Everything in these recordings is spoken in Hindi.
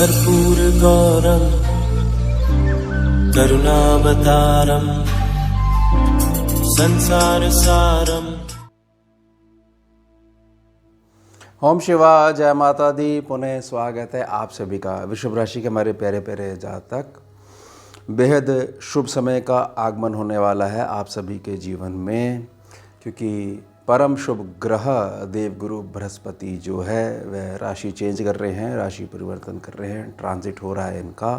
कर्पूरगौरं करुणावतारं संसारसारम्। ओम शिवा, जय माता दी। पुनः स्वागत है आप सभी का वृषभ राशि के हमारे प्यारे प्यारे जातक। बेहद शुभ समय का आगमन होने वाला है आप सभी के जीवन में, क्योंकि परम शुभ ग्रह देवगुरु बृहस्पति जो है वह राशि चेंज कर रहे हैं, राशि परिवर्तन कर रहे हैं, ट्रांजिट हो रहा है इनका।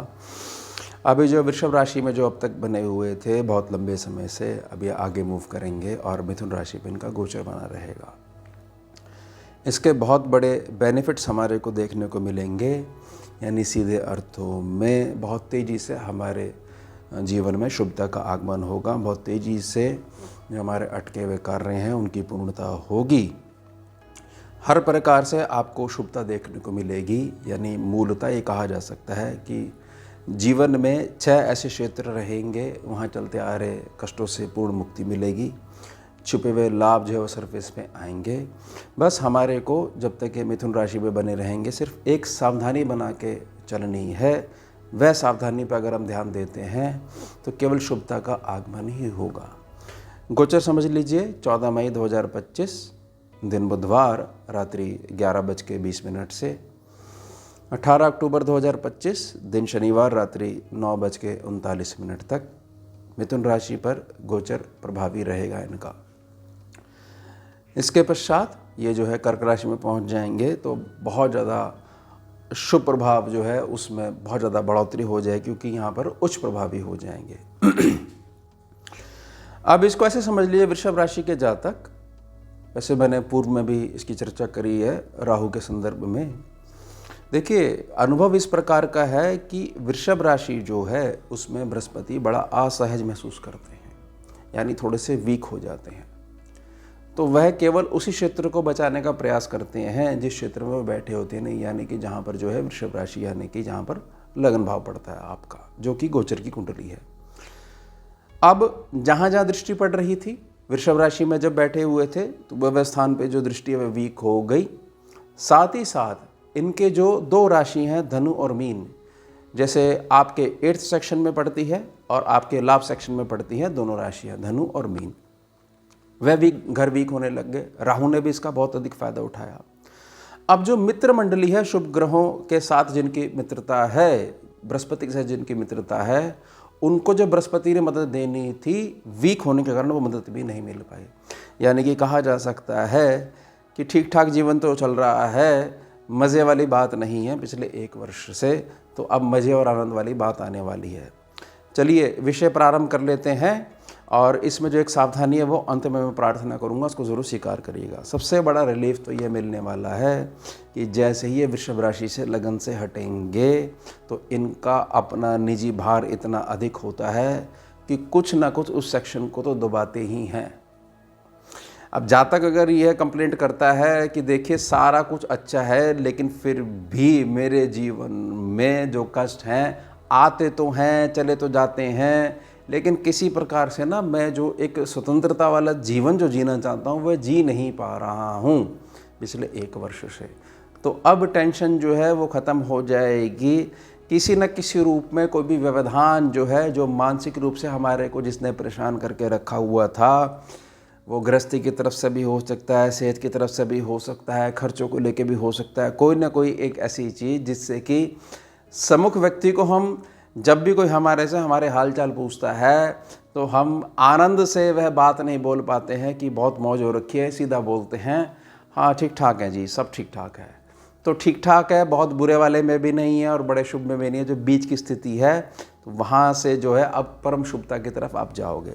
अभी जो वृषभ राशि में जो अब तक बने हुए थे बहुत लंबे समय से, अभी आगे मूव करेंगे और मिथुन राशि में इनका गोचर बना रहेगा। इसके बहुत बड़े बेनिफिट्स हमारे को देखने को मिलेंगे, यानी सीधे अर्थों में बहुत तेज़ी से हमारे जीवन में शुभता का आगमन होगा। बहुत तेज़ी से जो हमारे अटके हुए कार्य हैं उनकी पूर्णता होगी। हर प्रकार से आपको शुभता देखने को मिलेगी, यानी मूलतः ये कहा जा सकता है कि जीवन में 6 ऐसे क्षेत्र रहेंगे, वहाँ चलते आ रहे कष्टों से पूर्ण मुक्ति मिलेगी। छुपे हुए लाभ जो है वो सरफेस में आएंगे। बस हमारे को जब तक ये मिथुन राशि में बने रहेंगे सिर्फ एक सावधानी बना के चलनी है। वह सावधानी पर अगर हम ध्यान देते हैं तो केवल शुभता का आगमन ही होगा। गोचर समझ लीजिए, 14 मई 2025 दिन बुधवार रात्रि 11:20 से 18 अक्टूबर 2025 दिन शनिवार रात्रि 9:39 तक मिथुन राशि पर गोचर प्रभावी रहेगा इनका। इसके पश्चात ये जो है कर्क राशि में पहुंच जाएंगे तो बहुत ज़्यादा शुभ प्रभाव जो है उसमें बहुत ज़्यादा बढ़ोतरी हो जाए, क्योंकि यहाँ पर उच्च प्रभावी हो जाएंगे। अब इसको ऐसे समझ लीजिए, वृषभ राशि के जातक, वैसे मैंने पूर्व में भी इसकी चर्चा करी है राहु के संदर्भ में। देखिए, अनुभव इस प्रकार का है कि वृषभ राशि जो है उसमें बृहस्पति बड़ा असहज महसूस करते हैं, यानी थोड़े से वीक हो जाते हैं। तो वह केवल उसी क्षेत्र को बचाने का प्रयास करते हैं जिस क्षेत्र में वो बैठे होते हैं, नहीं यानी कि जहाँ पर जो है वृषभ राशि, यानी कि जहाँ पर लगन भाव पड़ता है आपका, जो कि गोचर की कुंडली है। अब जहाँ जहाँ दृष्टि पड़ रही थी वृषभ राशि में जब बैठे हुए थे तो वह स्थान पे जो दृष्टि है वह वीक हो गई। साथ ही साथ इनके जो 2 राशि हैं धनु और मीन, जैसे आपके 8th सेक्शन में पड़ती है और आपके लाभ सेक्शन में पड़ती है, दोनों राशियाँ धनु और मीन, वह भी घर वीक होने लग गए। राहु ने भी इसका बहुत अधिक फायदा उठाया। अब जो मित्र मंडली है, शुभ ग्रहों के साथ जिनकी मित्रता है, बृहस्पति के साथ जिनकी मित्रता है, उनको जो बृहस्पति ने मदद देनी थी, वीक होने के कारण वो मदद भी नहीं मिल पाई। यानी कि कहा जा सकता है कि ठीक ठाक जीवन तो चल रहा है, मज़े वाली बात नहीं है पिछले 1 वर्ष से, तो अब मज़े और आनंद वाली बात आने वाली है। चलिए विषय प्रारंभ कर लेते हैं, और इसमें जो एक सावधानी है वो अंत में मैं प्रार्थना करूंगा, उसको ज़रूर स्वीकार करिएगा। सबसे बड़ा रिलीफ तो ये मिलने वाला है कि जैसे ही ये वृषभ राशि से लगन से हटेंगे तो इनका अपना निजी भार इतना अधिक होता है कि कुछ ना कुछ उस सेक्शन को तो दबाते ही हैं। अब जातक अगर यह कंप्लेंट करता है कि देखिए सारा कुछ अच्छा है लेकिन फिर भी मेरे जीवन में जो कष्ट हैं आते तो हैं, चले तो जाते हैं, लेकिन किसी प्रकार से ना मैं जो एक स्वतंत्रता वाला जीवन जो जीना चाहता हूँ वह जी नहीं पा रहा हूँ पिछले 1 वर्ष से। तो अब टेंशन जो है वो ख़त्म हो जाएगी। किसी न किसी रूप में कोई भी व्यवधान जो है, जो मानसिक रूप से हमारे को जिसने परेशान करके रखा हुआ था, वो गृहस्थी की तरफ से भी हो सकता है, सेहत की तरफ से भी हो सकता है, खर्चों को लेके भी हो सकता है, कोई ना कोई एक ऐसी चीज़ जिससे कि सम्मुख व्यक्ति को हम जब भी कोई हमारे से हमारे हालचाल पूछता है तो हम आनंद से वह बात नहीं बोल पाते हैं कि बहुत मौज हो रखी है, सीधा बोलते हैं हाँ ठीक ठाक है जी, सब ठीक ठाक है। तो ठीक ठाक है, बहुत बुरे वाले में भी नहीं है और बड़े शुभ में भी नहीं है, जो बीच की स्थिति है, तो वहाँ से जो है अब परम शुभता की तरफ आप जाओगे।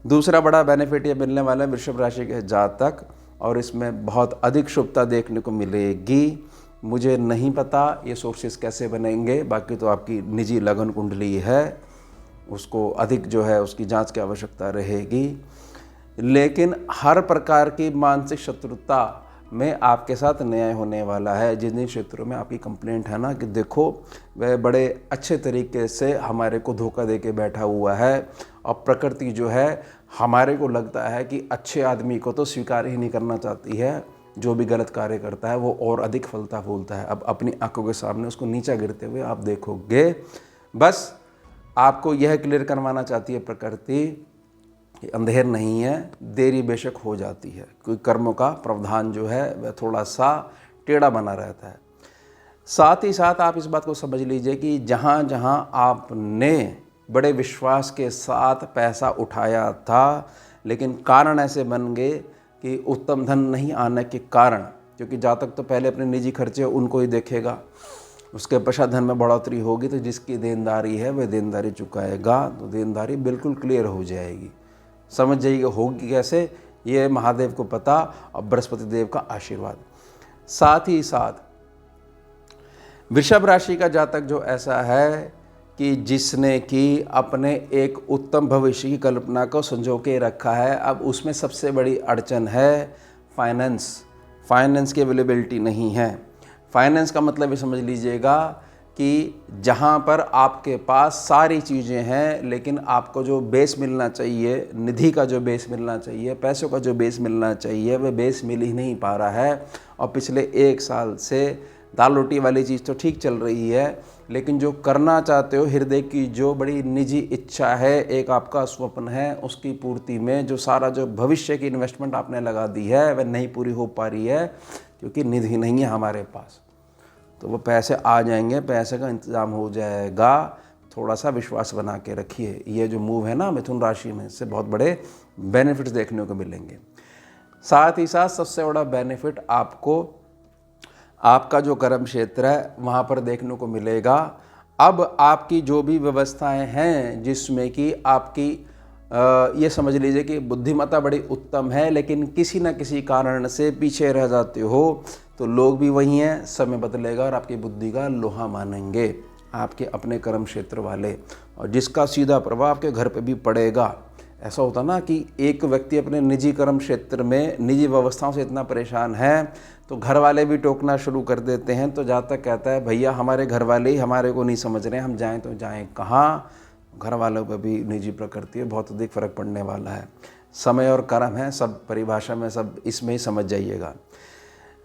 दूसरा बड़ा बेनिफिट ये मिलने वाला है वृषभ राशि के जातक, और इसमें बहुत अधिक शुभता देखने को मिलेगी। मुझे नहीं पता ये सोर्सेस कैसे बनेंगे, बाकी तो आपकी निजी लगन कुंडली है, उसको अधिक जो है उसकी जांच की आवश्यकता रहेगी। लेकिन हर प्रकार की मानसिक शत्रुता में आपके साथ न्याय होने वाला है। जिन जिन क्षेत्रों में आपकी कंप्लेंट है ना कि देखो वह बड़े अच्छे तरीके से हमारे को धोखा दे के बैठा हुआ है, और प्रकृति जो है हमारे को लगता है कि अच्छे आदमी को तो स्वीकार ही नहीं करना चाहती है, जो भी गलत कार्य करता है वो और अधिक फलता फूलता है। अब अपनी आंखों के सामने उसको नीचा गिरते हुए आप देखोगे। बस आपको यह क्लियर करवाना चाहती है प्रकृति कि अंधेर नहीं है, देरी बेशक हो जाती है, कोई कर्मों का प्रावधान जो है वह थोड़ा सा टेढ़ा बना रहता है। साथ ही साथ आप इस बात को समझ लीजिए कि जहाँ जहाँ आपने बड़े विश्वास के साथ पैसा उठाया था, लेकिन कारण ऐसे बन गए कि उत्तम धन नहीं आने के कारण, क्योंकि जातक तो पहले अपने निजी खर्चे उनको ही देखेगा, उसके पश्चात धन में बढ़ोतरी होगी तो जिसकी देनदारी है वह देनदारी चुकाएगा, तो देनदारी बिल्कुल क्लियर हो जाएगी। समझ जाइएगा होगी कैसे, ये महादेव को पता और बृहस्पति देव का आशीर्वाद। साथ ही साथ वृषभ राशि का जातक जो ऐसा है कि जिसने कि अपने एक उत्तम भविष्य की कल्पना को संजो के रखा है, अब उसमें सबसे बड़ी अड़चन है फाइनेंस की अवेलेबिलिटी नहीं है। फाइनेंस का मतलब ये समझ लीजिएगा कि जहाँ पर आपके पास सारी चीज़ें हैं लेकिन आपको जो बेस मिलना चाहिए, निधि का जो बेस मिलना चाहिए, पैसों का जो बेस मिलना चाहिए, वह बेस मिल ही नहीं पा रहा है। और पिछले 1 साल से दाल रोटी वाली चीज़ तो ठीक चल रही है, लेकिन जो करना चाहते हो, हृदय की जो बड़ी निजी इच्छा है, एक आपका स्वप्न है, उसकी पूर्ति में जो सारा जो भविष्य की इन्वेस्टमेंट आपने लगा दी है वह नहीं पूरी हो पा रही है, क्योंकि निधि नहीं है हमारे पास। तो वो पैसे आ जाएंगे, पैसे का इंतज़ाम हो जाएगा। थोड़ा सा विश्वास बना के रखिए। ये जो मूव है ना मिथुन राशि में, इससे बहुत बड़े बेनिफिट्स देखने को मिलेंगे। साथ ही साथ सबसे बड़ा बेनिफिट आपको आपका जो कर्म क्षेत्र है वहाँ पर देखने को मिलेगा। अब आपकी जो भी व्यवस्थाएं हैं जिसमें कि आपकी ये समझ लीजिए कि बुद्धिमत्ता बड़ी उत्तम है, लेकिन किसी न किसी कारण से पीछे रह जाते हो, तो लोग भी वही हैं, समय बदलेगा और आपकी बुद्धि का लोहा मानेंगे आपके अपने कर्म क्षेत्र वाले, और जिसका सीधा प्रभाव आपके घर पे भी पड़ेगा। ऐसा होता ना कि एक व्यक्ति अपने निजी कर्म क्षेत्र में निजी व्यवस्थाओं से इतना परेशान है तो घर वाले भी टोकना शुरू कर देते हैं। तो जातक कहता है भैया हमारे घर वाले ही हमारे को नहीं समझ रहे, हम जाएं तो जाएं कहाँ। घर वालों पर भी निजी प्रकृति है, बहुत अधिक फर्क पड़ने वाला है। समय और कर्म है, सब परिभाषा में सब इसमें ही समझ जाइएगा।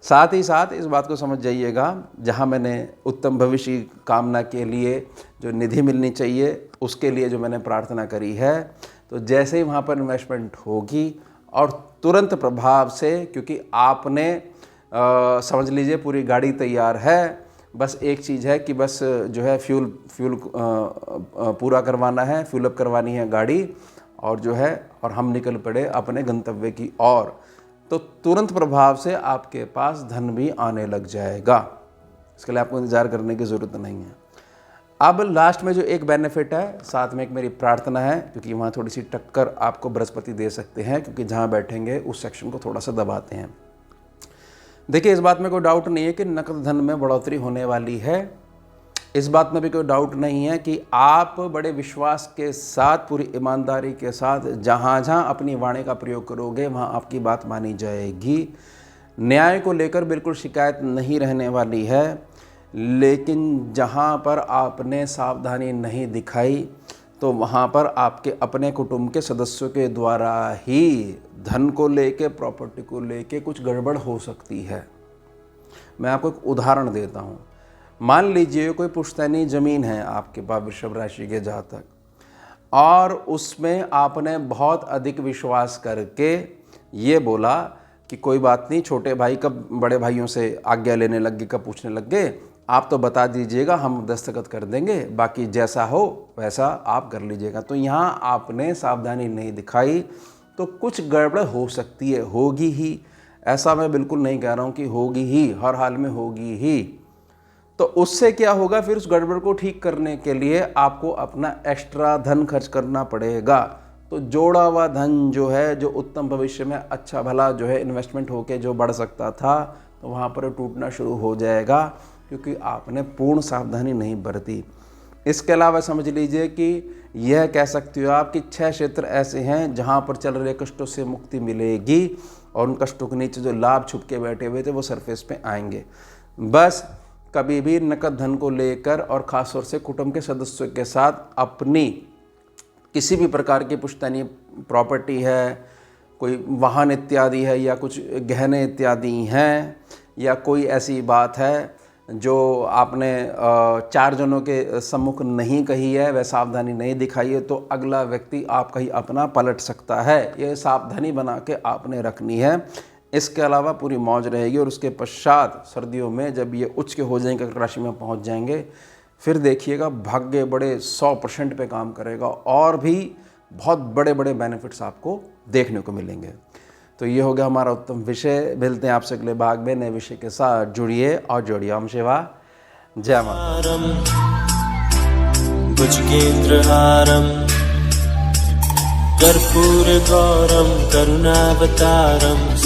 साथ ही साथ इस बात को समझ जाइएगा, जहाँ मैंने उत्तम भविष्य की कामना के लिए जो निधि मिलनी चाहिए उसके लिए जो मैंने प्रार्थना करी है, तो जैसे ही वहाँ पर इन्वेस्टमेंट होगी और तुरंत प्रभाव से, क्योंकि आपने समझ लीजिए पूरी गाड़ी तैयार है, बस एक चीज़ है कि बस जो है फ्यूल पूरा करवाना है, फ्यूल अप करवानी है गाड़ी, और जो है और हम निकल पड़े अपने गंतव्य की ओर। तो तुरंत प्रभाव से आपके पास धन भी आने लग जाएगा। इसके लिए आपको इंतज़ार करने की ज़रूरत नहीं है। अब लास्ट में जो एक बेनिफिट है, साथ में एक मेरी प्रार्थना है, क्योंकि वहाँ थोड़ी सी टक्कर आपको बृहस्पति दे सकते हैं, क्योंकि जहाँ बैठेंगे उस सेक्शन को थोड़ा सा दबाते हैं। देखिए इस बात में कोई डाउट नहीं है कि नकद धन में बढ़ोतरी होने वाली है। इस बात में भी कोई डाउट नहीं है कि आप बड़े विश्वास के साथ, पूरी ईमानदारी के साथ जहाँ जहाँ अपनी वाणी का प्रयोग करोगे वहाँ आपकी बात मानी जाएगी। न्याय को लेकर बिल्कुल शिकायत नहीं रहने वाली है, लेकिन जहाँ पर आपने सावधानी नहीं दिखाई तो वहाँ पर आपके अपने कुटुंब के सदस्यों के द्वारा ही धन को लेके, प्रॉपर्टी को लेके कुछ गड़बड़ हो सकती है। मैं आपको एक उदाहरण देता हूँ। मान लीजिए कोई पुश्तैनी ज़मीन है आपके पास, वृषभ राशि के जातक, और उसमें आपने बहुत अधिक विश्वास करके ये बोला कि कोई बात नहीं, छोटे भाई कब बड़े भाइयों से आज्ञा लेने लग गए, कब पूछने लग गए, आप तो बता दीजिएगा, हम दस्तखत कर देंगे, बाकी जैसा हो वैसा आप कर लीजिएगा। तो यहाँ आपने सावधानी नहीं दिखाई तो कुछ गड़बड़ हो सकती है, होगी ही। ऐसा मैं बिल्कुल नहीं कह रहा हूँ कि होगी ही, हर हाल में होगी ही। तो उससे क्या होगा, फिर उस गड़बड़ को ठीक करने के लिए आपको अपना एक्स्ट्रा धन खर्च करना पड़ेगा। तो जोड़ा हुआ धन जो है, जो उत्तम भविष्य में अच्छा भला जो है इन्वेस्टमेंट होके जो बढ़ सकता था, तो वहाँ पर टूटना शुरू हो जाएगा, क्योंकि आपने पूर्ण सावधानी नहीं बरती। इसके अलावा समझ लीजिए कि यह कह सकते हो आप कि 6 क्षेत्र ऐसे हैं जहाँ पर चल रहे कष्टों से मुक्ति मिलेगी, और उन कष्टों के नीचे जो लाभ छुप के बैठे हुए थे वो सरफेस पे आएंगे। बस कभी भी नकद धन को लेकर और ख़ासतौर से कुटुंब के सदस्यों के साथ अपनी किसी भी प्रकार की पुश्तैनी प्रॉपर्टी है, कोई वाहन इत्यादि है या कुछ गहने इत्यादि हैं या कोई ऐसी बात है जो आपने 4 जनों के सम्मुख नहीं कही है, वह सावधानी नहीं दिखाई है, तो अगला व्यक्ति आपका ही अपना पलट सकता है। ये सावधानी बना के आपने रखनी है। इसके अलावा पूरी मौज रहेगी। और उसके पश्चात सर्दियों में जब ये उच्च के हो जाएंगे, कर्क राशि में पहुंच जाएंगे, फिर देखिएगा भाग्य बड़े 100% पे काम करेगा और भी बहुत बड़े बड़े बेनिफिट्स आपको देखने को मिलेंगे। तो ये हो गया हमारा उत्तम विषय। मिलते हैं आपसे अगले भाग में नए विषय के साथ। जुड़िए और जोड़िए। ओम शिवा जय माता। भुजगेन्द्रहारम् कर्पूरगौरं करुणावतारं